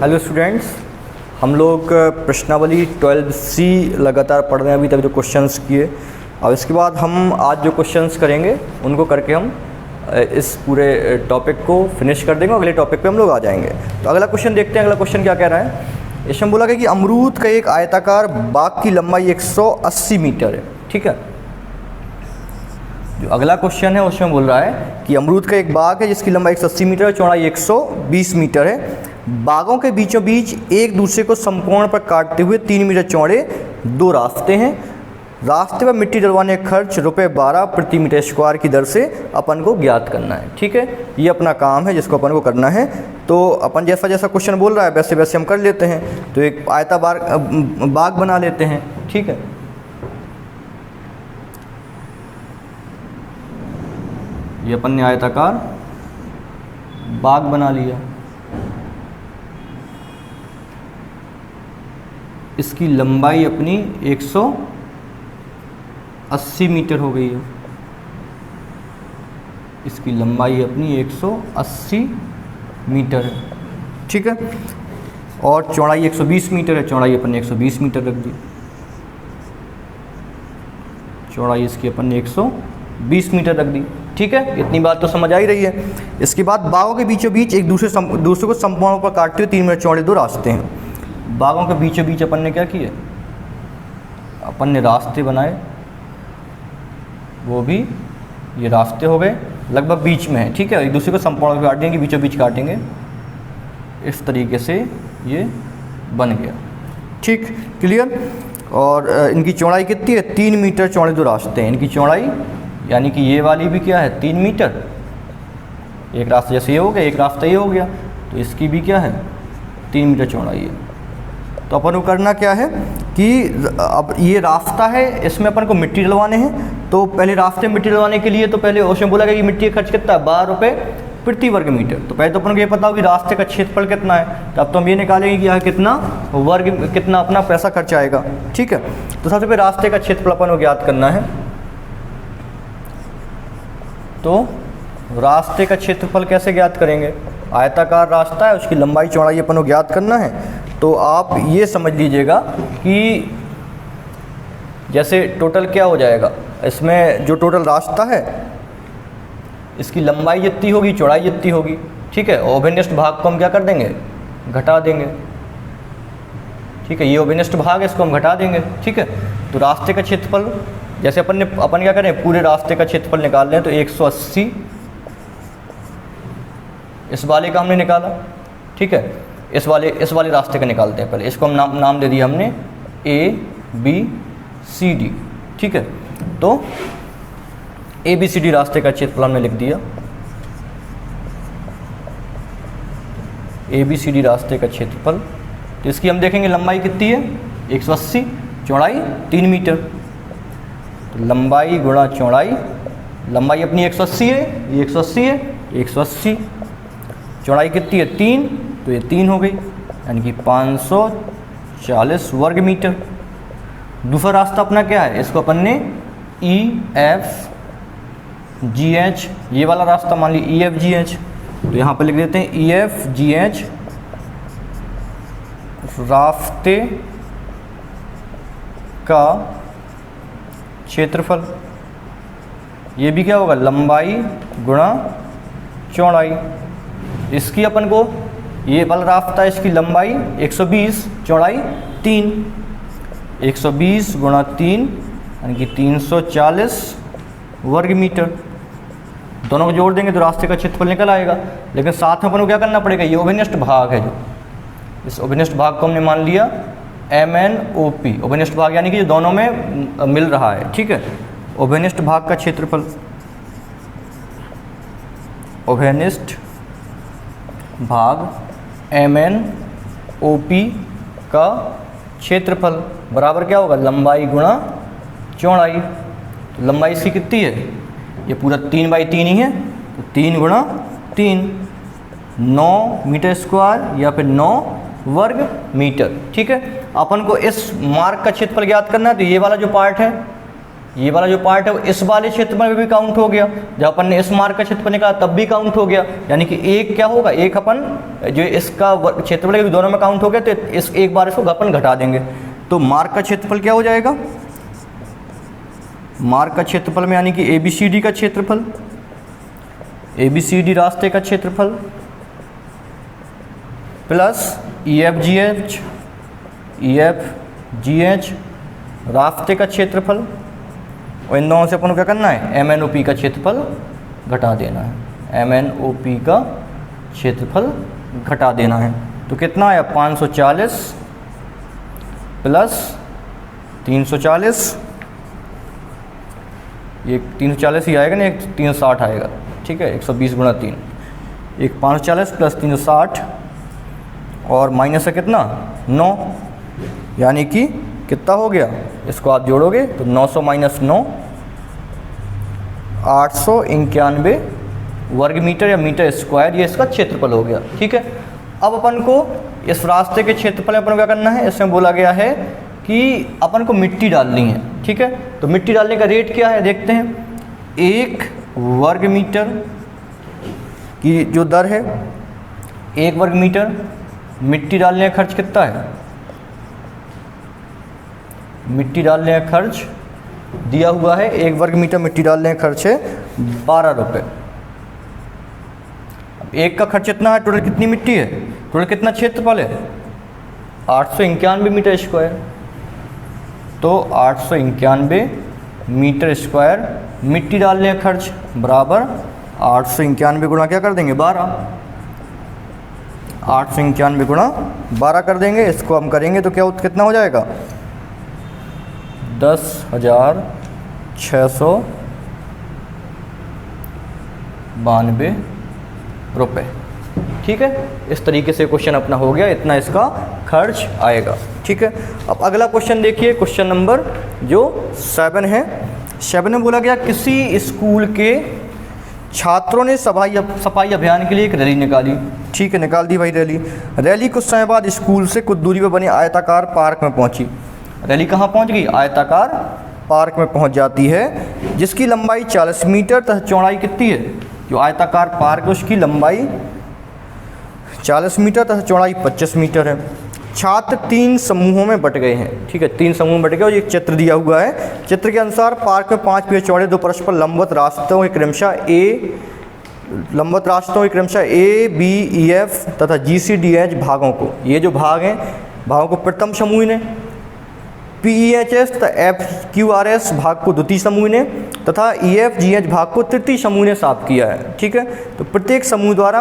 Hello students, हम लोग प्रश्नावली 12C लगातार पढ़ रहे हैं अभी तक जो क्वेश्चंस किए। अब इसके बाद हम आज जो क्वेश्चंस करेंगे उनको करके हम इस पूरे टॉपिक को फिनिश कर देंगे। अगले टॉपिक पे हम लोग आ जाएंगे। तो अगला क्वेश्चन देखते हैं। अगला क्वेश्चन क्या कह रहा है। इसमें बोला गया कि अमरूद का एक आयताकार बाग की लंबाई 180 मीटर है। ठीक है, जो अगला क्वेश्चन है उसमें बोल रहा है कि अमरूद का एक बाग है जिसकी लंबाई 180 मीटर है, चौड़ाई 120 मीटर है। बागों के बीचों बीच एक दूसरे को समकोण पर काटते हुए 3 मीटर चौड़े दो रास्ते हैं। रास्ते पर मिट्टी डलवाने का खर्च ₹12 प्रति मीटर स्क्वायर की दर से अपन को ज्ञात करना है। ठीक है, ये अपना काम है जिसको अपन को करना है। तो अपन जैसा जैसा क्वेश्चन बोल रहा है वैसे वैसे हम कर लेते हैं। तो एक आयताकार बाग बना लेते हैं। ठीक है, ये अपन ने आयताकार बाग बना लिया। इसकी लंबाई अपनी 180 मीटर हो गई है। इसकी लंबाई अपनी 180 मीटर है। ठीक है, और चौड़ाई 120 मीटर है। चौड़ाई अपन ने 120 मीटर रख दी। चौड़ाई इसकी अपन ने 120 मीटर रख दी। ठीक है, इतनी बात तो समझ आ ही रही है। इसके बाद बागों के बीचों बीच एक दूसरे को समकोणों पर काटते हुए 3 मीटर चौड़े दो रास्ते हैं। बागों के बीचों बीच अपन ने क्या किया, अपन ने रास्ते बनाए। वो भी ये रास्ते हो गए लगभग बीच में है। ठीक है, एक दूसरे को समकोण पर काट देंगे, बीचों बीच काटेंगे। इस तरीके से ये बन गया। ठीक, क्लियर। और इनकी चौड़ाई कितनी है, 3 मीटर चौड़े दो रास्ते हैं। इनकी चौड़ाई यानी कि ये वाली भी क्या है, 3 मीटर। एक रास्ता जैसे ये हो गया, एक रास्ता ये हो गया, तो इसकी भी क्या है, 3 मीटर चौड़ाई है। तो अपन को करना क्या है कि अब ये रास्ता है, इसमें अपन को मिट्टी डलवाने हैं। तो पहले रास्ते में मिट्टी डलवाने के लिए तो पहले उसमें बोला गया कि मिट्टी का खर्च कितना है, ₹12 प्रति वर्ग मीटर। तो पहले तो अपन को ये पता हो कि रास्ते का क्षेत्रफल कितना है। तो अब तो हम ये निकालेंगे कि यहाँ कितना अपना पैसा खर्च आएगा। ठीक है, तो सबसे पहले रास्ते का क्षेत्रफल अपन को ज्ञात करना है। तो रास्ते का क्षेत्रफल कैसे ज्ञात करेंगे, आयताकार रास्ता है, उसकी लंबाई चौड़ाई अपन को ज्ञात करना है। तो आप ये समझ लीजिएगा कि जैसे टोटल क्या हो जाएगा, इसमें जो टोटल रास्ता है इसकी लंबाई जितनी होगी चौड़ाई जितनी होगी। ठीक है, ओभेनिष्ठ भाग को हम क्या कर देंगे, घटा देंगे। ठीक है, ये ओभेनिष्ठ भाग है, इसको हम घटा देंगे। ठीक है, तो रास्ते का क्षेत्रफल जैसे अपन क्या करें, पूरे रास्ते का क्षेत्रफल निकाल लें। तो 180 इस वाले का हमने निकाला। ठीक है, इस वाले रास्ते का निकालते हैं। पहले इसको हम नाम दे दिया हमने ABCD। ठीक है, तो ABCD रास्ते का क्षेत्रफल हमने लिख दिया। ABCD रास्ते का क्षेत्रफल, तो इसकी हम देखेंगे लंबाई कितनी है, 180, चौड़ाई 3 मीटर। तो लंबाई गुणा चौड़ाई, लंबाई अपनी 180 है, ये 180 है, 180। चौड़ाई कितनी है, 3, तो ये 3 हो गई, यानी कि 540 वर्ग मीटर। दूसरा रास्ता अपना क्या है, इसको अपन ने EFGH, ये वाला रास्ता मान ली EFGH। तो यहाँ पे लिख देते हैं EFGH रास्ते का क्षेत्रफल। ये भी क्या होगा, लंबाई गुणा चौड़ाई। इसकी अपन को ये वाला रास्ता है, इसकी लंबाई 120, चौड़ाई 3, 120 गुणा 3 यानी कि 340 वर्ग मीटर। दोनों को जोड़ देंगे तो रास्ते का क्षेत्रफल निकल आएगा। लेकिन साथ में अपन को क्या करना पड़ेगा, ये ओभेनिष्ठ भाग है, जो इस ओभेनिष्ठ भाग को हमने मान लिया MNOP, ओभेनिष्ठ भाग यानी कि जो दोनों में मिल रहा है। ठीक है, ओभेनिष्ठ भाग का क्षेत्रफल, ओभेनिष्ठ भाग MNOP का क्षेत्रफल बराबर क्या होगा, लंबाई गुणा चौड़ाई। तो लंबाई इसकी कितनी है, ये पूरा 3/3 ही है। तो 3 गुणा 3, 9 मीटर स्क्वायर या फिर 9 वर्ग मीटर। ठीक है, अपन को इस मार्ग का क्षेत्रफल ज्ञात करना है। तो ये वाला जो पार्ट है ये वाला जो पार्ट है वो इस वाले क्षेत्रफल में भी काउंट हो गया, जब अपन ने इस मार्ग का क्षेत्रफल निकाला तब भी काउंट हो गया, यानी कि एक क्या होगा, एक अपन जो इसका क्षेत्रफल है दोनों में काउंट हो गया, तो इस एक बार इसको अपन घटा देंगे, तो मार्ग का क्षेत्रफल क्या हो जाएगा, मार्ग का क्षेत्रफल में यानी कि ABCD का क्षेत्रफल, ABCD रास्ते का क्षेत्रफल प्लस EFGH रास्ते का क्षेत्रफल, और इन दोनों से अपन को क्या करना है, MNOP का क्षेत्रफल घटा देना है, MNOP का क्षेत्रफल घटा देना है। तो कितना आया 540 प्लस 340, ये 340 ही आएगा ना, एक 360 आएगा, ठीक है, 120 गुणा 3, एक 540 प्लस 360 और माइनस है कितना 9, यानी कि कितना हो गया, इसको आप जोड़ोगे तो 900 माइनस 9 891 वर्ग मीटर या मीटर स्क्वायर, ये इसका क्षेत्रफल हो गया। ठीक है, अब अपन को इस रास्ते के क्षेत्रफल में अपन को क्या करना है, इसमें बोला गया है कि अपन को मिट्टी डालनी है। ठीक है, तो मिट्टी डालने का रेट क्या है देखते हैं। 1 वर्ग मीटर की जो दर है, 1 वर्ग मीटर मिट्टी डालने का खर्च कितना है, मिट्टी डालने का खर्च दिया हुआ है 1 वर्ग मीटर मिट्टी डालने का खर्च है 12 रुपये। अब एक का खर्च इतना है, टोटल कितनी मिट्टी है, टोटल कितना क्षेत्रफल है 891 मीटर स्क्वायर, तो 891 मीटर स्क्वायर मिट्टी डालने का खर्च बराबर 891 गुणा क्या कर देंगे 12, 891 गुणा 12 कर देंगे, इसको हम करेंगे तो क्या कितना हो जाएगा 10,692 रुपये। ठीक है, इस तरीके से क्वेश्चन अपना हो गया, इतना इसका खर्च आएगा। ठीक है, अब अगला क्वेश्चन देखिए, क्वेश्चन नंबर जो 7 है। 7 में बोला गया किसी स्कूल के छात्रों ने सफाई अभियान के लिए एक रैली निकाली। ठीक है, निकाल दी भाई रैली। रैली कुछ समय बाद स्कूल से कुछ दूरी पर बने आयताकार पार्क में पहुंची। रैली कहाँ पहुंच गई, आयताकार पार्क में पहुंच जाती है, जिसकी लंबाई 40 मीटर तथा चौड़ाई कितनी है, जो आयताकार पार्क है उसकी लंबाई 40 मीटर तथा चौड़ाई 25 मीटर है। छात्र 3 समूहों में बट गए हैं। ठीक है, 3 समूह में बट गए और एक चित्र दिया हुआ है। चित्र के अनुसार पार्क में 5 पेड़ चौड़े 2 परस्पर लंबवत रास्तों के क्रमशः A, B, E, F तथा G, C, D, H भागों को, ये जो भाग हैं भागों को प्रथम समूह ने, P, E, H, S तथा F, Q, R, S भाग को द्वितीय समूह ने तथा E, F, G, H भाग को तृतीय समूह ने साफ किया है। ठीक है, तो प्रत्येक समूह द्वारा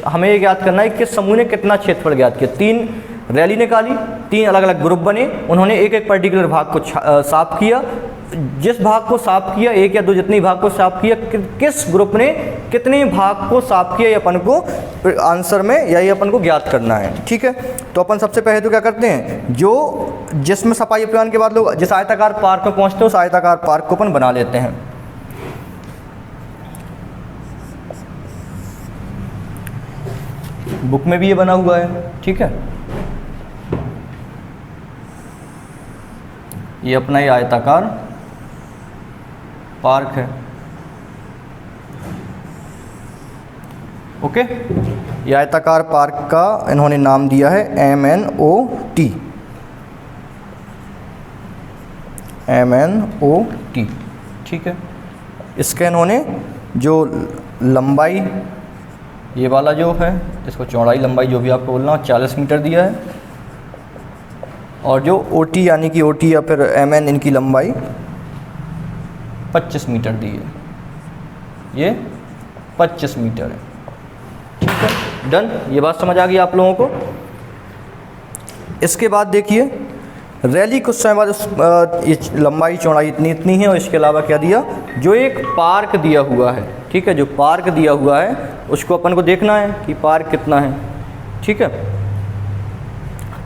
हमें ये ज्ञात करना है कि समूह ने कितना क्षेत्रफल ज्ञात किया। 3 रैली निकाली, 3 अलग अलग ग्रुप बने, उन्होंने एक एक पर्टिकुलर भाग को साफ किया। जिस भाग को साफ किया, 1 या 2 जितने भाग को साफ किया, किस ग्रुप ने कितने भाग को साफ किया, ये अपन को आंसर में यही अपन को ज्ञात करना है। ठीक है, तो अपन सबसे पहले तो क्या करते हैं, जिसमें सफाई अभियान के बाद लोग जिस आयताकार पार्क में पहुंचते हैं उस आयताकार पार्क को अपन बना लेते हैं। बुक में भी ये बना हुआ है। ठीक है, ये अपना ये आयताकार पार्क है। ओके, ये आयताकार पार्क का इन्होंने नाम दिया है MNOT। ठीक है, इसके इन्होंने जो लंबाई, ये वाला जो है इसको चौड़ाई लंबाई जो भी आपको बोलना 40 मीटर दिया है, और जो OT यानी कि OT या फिर MN इनकी लंबाई 25 मीटर दी है, ये 25 मीटर है। ठीक है, डन, ये बात समझ आ गई आप लोगों को। इसके बाद देखिए, रैली कुछ समय बाद ये लंबाई चौड़ाई इतनी है, और इसके अलावा क्या दिया, जो एक पार्क दिया हुआ है। ठीक है, जो पार्क दिया हुआ है उसको अपन को देखना है कि पार्क कितना है। ठीक है,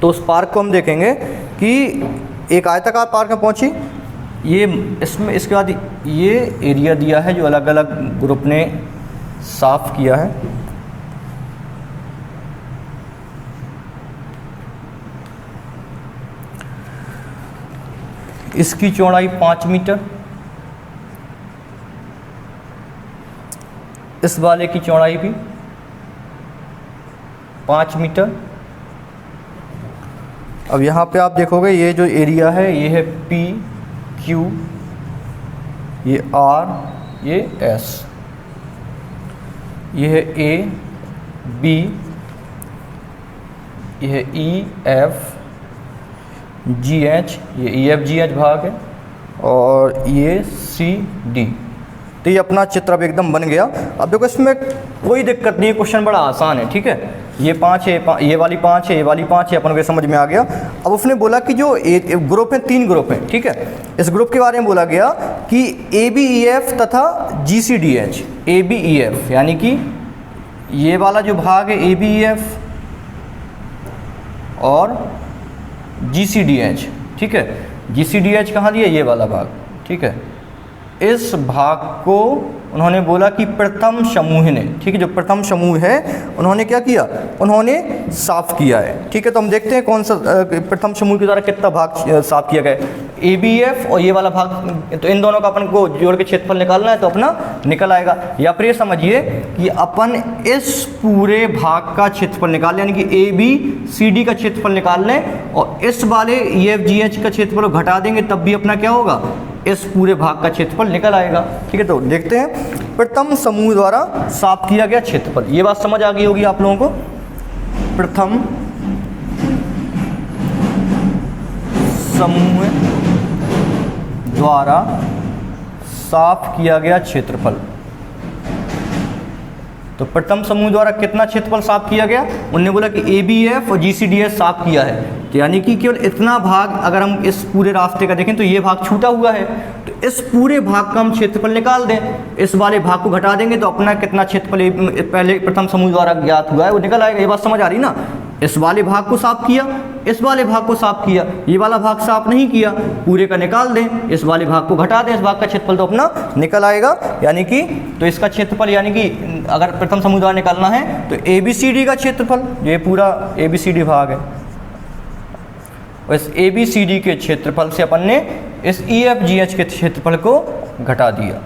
तो उस पार्क को हम देखेंगे कि एक आयताकार पार्क में पहुंची, ये इसमें इसके बाद ये एरिया दिया है जो अलग अलग ग्रुप ने साफ किया है। इसकी चौड़ाई 5 मीटर, इस वाले की चौड़ाई भी 5 मीटर। अब यहाँ पे आप देखोगे ये जो एरिया है ये है पी क्यू, ये आर, ये एस, ये है ए बी, ये है ई एफ जी एच, ये ई एफ जी एच भाग है, और ये सी डी। तो ये अपना चित्र अब एकदम बन गया। अब देखो इसमें कोई दिक्कत नहीं है, क्वेश्चन बड़ा आसान है, ठीक है। ये 5 है, ये वाली 5 है, ये वाली 5 है, अपन को समझ में आ गया। अब उसने बोला कि जो ग्रुप है, 3 ग्रुप हैं, ठीक है। इस ग्रुप के बारे में बोला गया कि ए बी ई एफ तथा G C D H. A B E F यानी कि ये वाला जो भाग है ए बी ई एफ और जी सी डी एच, ठीक है। जी सी डी एच कहाँ दिया, ये वाला भाग, ठीक है। इस भाग को उन्होंने बोला कि प्रथम समूह ने, ठीक है, जो प्रथम समूह है उन्होंने क्या किया, उन्होंने साफ किया है, ठीक है। तो हम देखते हैं कौन सा प्रथम समूह के द्वारा कितना भाग साफ किया गया है। ए बी एफ और ये वाला भाग, तो इन दोनों का अपन को जोड़ के क्षेत्रफल निकालना है, तो अपना निकल आएगा। या फिर ये समझिए कि अपन इस पूरे भाग का क्षेत्रफल निकाल लें, यानी कि ए बी सी डी का क्षेत्रफल निकाल लें, और इस वाले ई एफ जी एच का क्षेत्रफल घटा देंगे, तब भी अपना क्या होगा, इस पूरे भाग का क्षेत्रफल निकल आएगा, ठीक है। तो देखते हैं प्रथम समूह द्वारा साफ किया गया क्षेत्रफल। ये बात समझ आ गई होगी आप लोगों को। प्रथम समूह द्वारा साफ किया गया क्षेत्रफल। तो प्रथम समूह द्वारा कितना क्षेत्रफल साफ किया गया, उन्होंने बोला कि ए बी एफ और जी सी डी एच साफ किया है। तो यानी कि केवल इतना भाग, अगर हम इस पूरे रास्ते का देखें तो ये भाग छूटा हुआ है, तो इस पूरे भाग का हम क्षेत्रफल निकाल दें, इस वाले भाग को घटा देंगे, तो अपना कितना क्षेत्रफल पहले प्रथम समूह द्वारा ज्ञात हुआ है वो निकल आएगा। ये बात समझ आ रही ना। इस वाले भाग को साफ किया, इस वाले भाग को साफ किया, ये वाला भाग साफ नहीं किया, पूरे का निकाल दें, इस वाले भाग को घटा दें, इस भाग का क्षेत्रफल तो अपना निकल आएगा। यानी कि तो इसका क्षेत्रफल, यानी कि अगर प्रथम समूह द्वारा निकालना है तो ए बी सी डी का क्षेत्रफल, ये पूरा ए बी सी डी भाग है, और इस ए बी सी डी के क्षेत्रफल से अपन ने इस ई एफ जी एच के क्षेत्रफल को घटा दिया।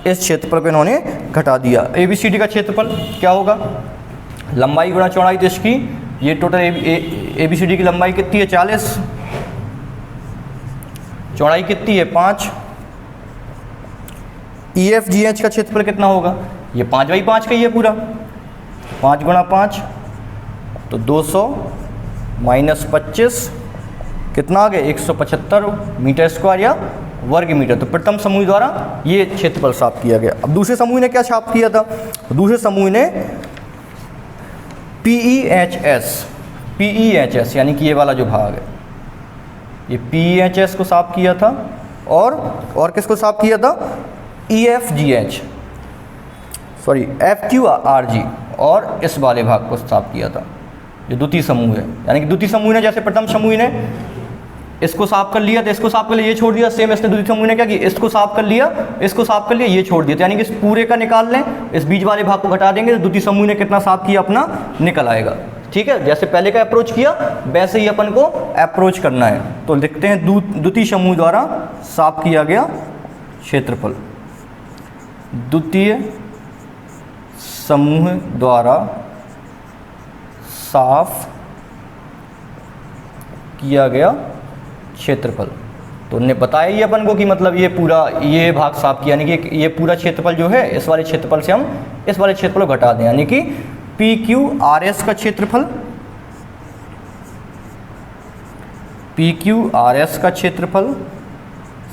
इस क्षेत्रफल को इन्होंने घटा दिया। ए बी सी डी का क्षेत्रफल क्या होगा, लंबाई गुणा चौड़ाई, तो इसकी ये total A B C D की लंबाई कितनी है, 40, चौड़ाई कितनी है, 5। ई एफ जी एच का क्षेत्रफल कितना होगा, ये 5/5 का ही है पूरा, 5 गुणा 5 तो 200 माइनस 25 कितना आ गया, 175 मीटर स्क्वायर या वर्ग मीटर। तो प्रथम समूह द्वारा ये क्षेत्रफल साफ किया गया। अब दूसरे समूह ने क्या साफ किया था, दूसरे समूह ने पी ई एच एस यानी कि ये वाला जो भाग है, ये पी ई एच एस को साफ किया था, और किसको साफ किया था, E F G H, sorry F Q R G, और इस वाले भाग को साफ किया था। ये द्वितीय समूह है, यानी कि द्वितीय समूह ने, जैसे प्रथम समूह ने इसको साफ कर लिया, तो इसको साफ कर लिया, ये छोड़ दिया, सेम इसने द्वितीय समूह ने क्या किया, इसको साफ कर लिया, इसको साफ कर लिया, ये छोड़ दिया। तो यानी कि इस पूरे का निकाल लें, इस बीच वाले भाग को घटा देंगे, तो द्वितीय समूह ने कितना साफ किया, अपना निकल आएगा, ठीक है। जैसे पहले का अप्रोच किया वैसे ही अपन को अप्रोच करना है। तो लिखते हैं द्वितीय समूह द्वारा साफ किया गया क्षेत्रफल। द्वितीय समूह द्वारा साफ किया गया क्षेत्रफल। तो उन्होंने बताया ही अपन को कि मतलब ये पूरा ये भाग साफ किया, यानी कि ये पूरा क्षेत्रफल जो है, इस वाले क्षेत्रफल से हम इस वाले क्षेत्रफल को घटा दें, यानी कि पी क्यू आर एस का क्षेत्रफल, पी क्यू आर एस का क्षेत्रफल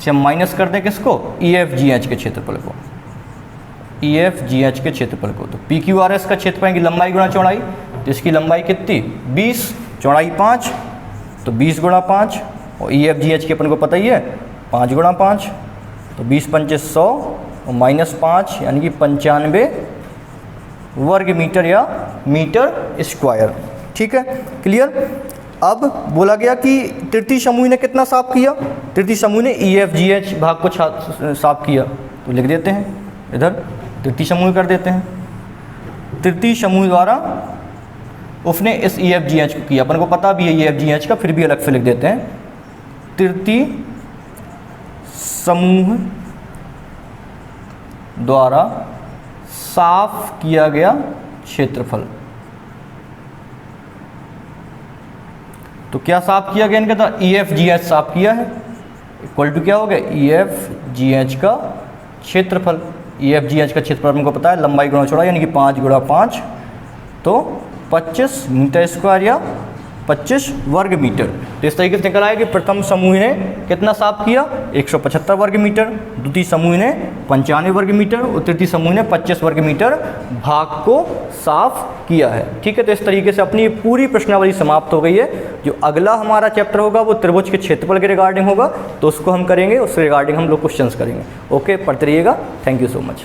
से हम माइनस कर दें किसको, ई एफ जी एच के क्षेत्रफल को, ई एफ जी एच के क्षेत्रफल को। तो पी क्यू आर एस का क्षेत्रफल की लंबाई गुणा चौड़ाई, तो इसकी लंबाई कितनी, 20, चौड़ाई 5, तो 20 गुणा 5, और ई एफ जी एच की अपन को पता ही है 5 गुणा 5, तो 20 पंचे 100 और माइनस 5 यानी कि 95 वर्ग मीटर या मीटर स्क्वायर, ठीक है, क्लियर। अब बोला गया कि तृतीय समूह ने कितना साफ किया, तृतीय समूह ने ई एफ जी एच भाग को साफ किया। तो लिख देते हैं इधर, तृतीय समूह कर देते हैं। तृतीय समूह द्वारा उसने इस ई एफ जी एच को किया, अपन को पता भी है ई एफ जी एच का, फिर भी अलग से लिख देते हैं। तृतीय समूह द्वारा साफ किया गया क्षेत्रफल। तो क्या साफ किया गया इनके द्वारा, EFGH साफ किया है, इक्वल टू क्या हो गया, EFGH का क्षेत्रफल। EFGH का क्षेत्रफल हमको पता है, लंबाई गुणा चौड़ाई यानी कि 5 गुणा 5 तो 25 मीटर स्क्वायर या 25 वर्ग मीटर। तो इस तरीके से निकल आया कि प्रथम समूह ने कितना साफ किया, 175 वर्ग मीटर, द्वितीय समूह ने 95 वर्ग मीटर और तृतीय समूह ने 25 वर्ग मीटर भाग को साफ किया है। ठीक है, तो इस तरीके से अपनी पूरी प्रश्नावली समाप्त हो गई है। जो अगला हमारा चैप्टर होगा वो त्रिभुज के क्षेत्रफल के रिगार्डिंग होगा, तो उसको हम करेंगे, उसके रिगार्डिंग हम लोग क्वेश्चंस करेंगे। ओके, पढ़ते रहिएगा। Thank you so much.